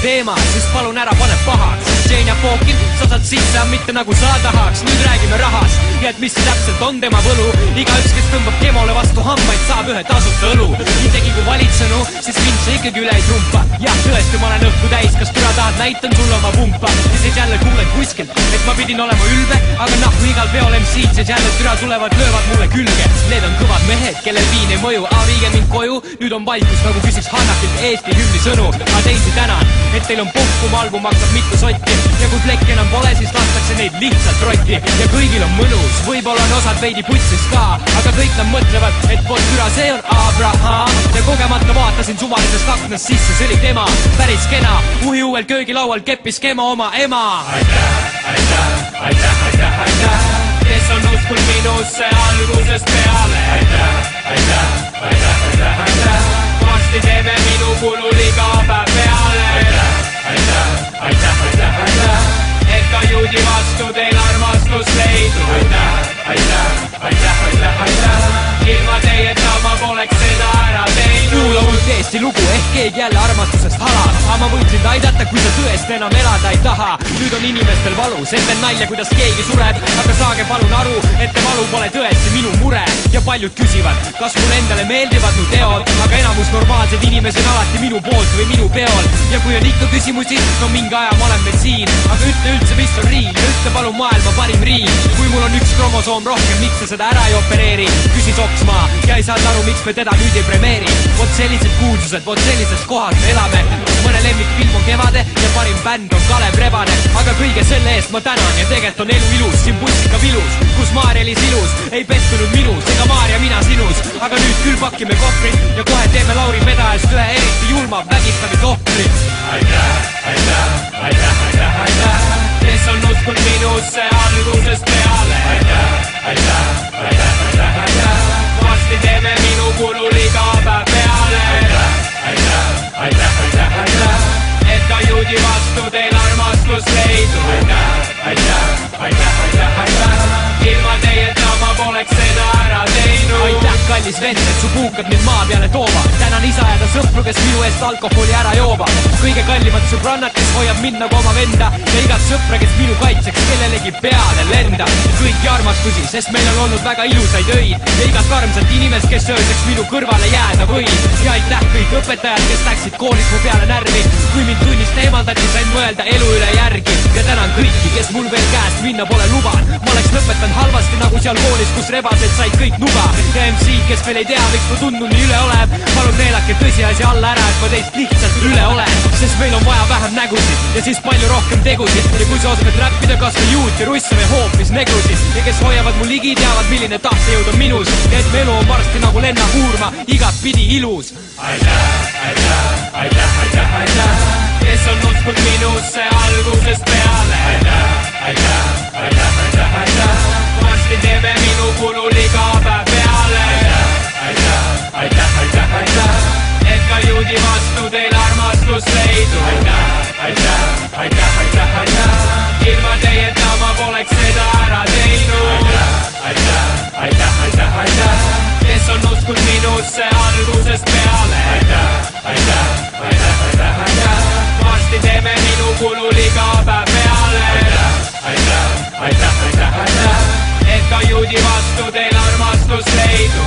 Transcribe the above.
teema, siis palun ära pane pahaks. Jane ja Fawkin, sa saad sisse, mitte nagu sa tahaks. Nüüd räägime rahast ja et mis täpselt on tema võlu. Igaüks, kes tõmbab Kemole vastu hambaid, saab ühe tasuta õlu. Isegi kui valitsenu, siis mind sa ikkagi üle ei trumpa. Jah, tõesti, ma olen õhku täis, kas türa tahad, näitan sulle oma pumpa. Ja siis jälle kuulen kuskilt, et ma pidin olema ülbe, aga nahku igal peol MC-d, siis jälle türa tulevad, löövad mulle külge. Need on kõvad mehed, kellel viin ei mõju, viige mind koju, nüüd on vaikus, nagu küsiks Hannakilt Eesti hümni sõnu. Ma teisi tänan, et teil on puhkum, album maksab mitu sotti ja kui plekk enam pole, siis lastakse neid lihtsalt rotti ja kõigil on mõnus, võib-olla on osad veidi putsis ka, aga kõik nad mõtlevad, et vot türa, see on Abraham ja kogemata vaatasin suvalisest aknast sisse, see oli tema, päris kena, uhi uuel köögilaual keppis Kemo oma ema. Aitäh, kes on uskunud minusse algusest peale. Aitäh, varsti teeme minu kulul iga päev peale. Aitäh, et ka juudi vastu teil armastus leidu. Aitäh, ilma teieta ma poleks seda ära teinud. Kuula uut Eesti lugu, ehk keegi jälle armastusest halab. Aga ma võin sind aidata, kui sa tõesti enam elada ei taha. Nüüd on inimestel valus, ette nalja, kuidas keegi sureb. Aga saage palun aru, et te valu pole tõesti minu mure. Ja paljud küsivad, kas mulle endale meeldivad mu teod. Aga enamus normaalsed inimesed alati minu poolt või minu peol. Ja kui on ikka küsimusi, no mingi aja ma olen veel siin. Aga ütle üldse, mis on riim, ja ütle palun maailma parim riim. Kui mul on üks kromosoom rohkem, miks sa seda ära ei opereeri? Küsis Oksmaa ja ei saanud aru, miks me teda nüüd ei premeeri. Vot sellised kuulsused, vot sellises kohas me elame. Mõne lemmikfilm on Kevade ja parim bänd on Kalev Rebane. Aga kõige selle eest ma tänan ja tegelikult on elu ilus. Siin bussika vilus, kus Maarja-Liis ilus ei pettunud minus ega Maarja mina sinus. Aga nüüd küll pakime kohvrit ja kohe teeme Lauri Medajast ühe eriti julma vägistamisohvri. Aitäh, kes on uskunud minusse algusest peale. Aitäh, varsti teeme minu kulul iga päev peale. Aitäh, et ka juudi vastu teil armastus leidu. Aitäh, ilma teieta ma poleks seda ära teinud. Aitäh, kallis vend, et su puukad mind maa peale tooba. Tänan isa ja ta sõpru, kes minu eest alkoholi ära jooba. Kõige kallimad sõbrannad, kes hoiab mind nagu oma venda. Ja igat sõpra, kes minu kaitseks kellelegi peale lenda. Kõiki armastusi, sest meil on olnud väga ilusaid öid. Ja igat armsat inimest, kes ööseks minu kõrvale jääda võib. Ja aitäh kõik õpetajad, kes läksid koolis mu peale närvi. Kui mind tunnist eemaldati, sain mõelda elu üle järgi. Ja tänan kõiki, kes mul veel käest minna pole luban. Ma oleks lõpetanud halvasti nagu seal koolis, kus rebased said kõik nuga. Ja MC, kes veel ei tea, miks ma tundun nii üle olen. Palun neelake tõsiasi alla ära, et ma teist lihtsalt üle olen. Sest meil on vaja vähem nägusid ja siis palju rohkem tegusid. Ja kui sa oskad räppida kas või juuti, russe või hoopis negrusid. Ja kes hoiavad mu ligi, teavad, milline tahtejõud on minus. Ja et mu elu on varsti nagu lennakuurma, igat pidi ilus. Aitäh, kes on uskunud minusse algusest peale. Aitäh, varsti teeme minu kulul iga päev peale. Aitäh, et ka juudi vastu teil armastus leidu. Aitäh, ilma teieta ma poleks seda ära teinud. Aitäh, kes on uskunud minusse algusest peale. Aitäh, varsti teeme minu kulul iga päev peale. Aitäh, et ka juudi vastu teil armastus leidu.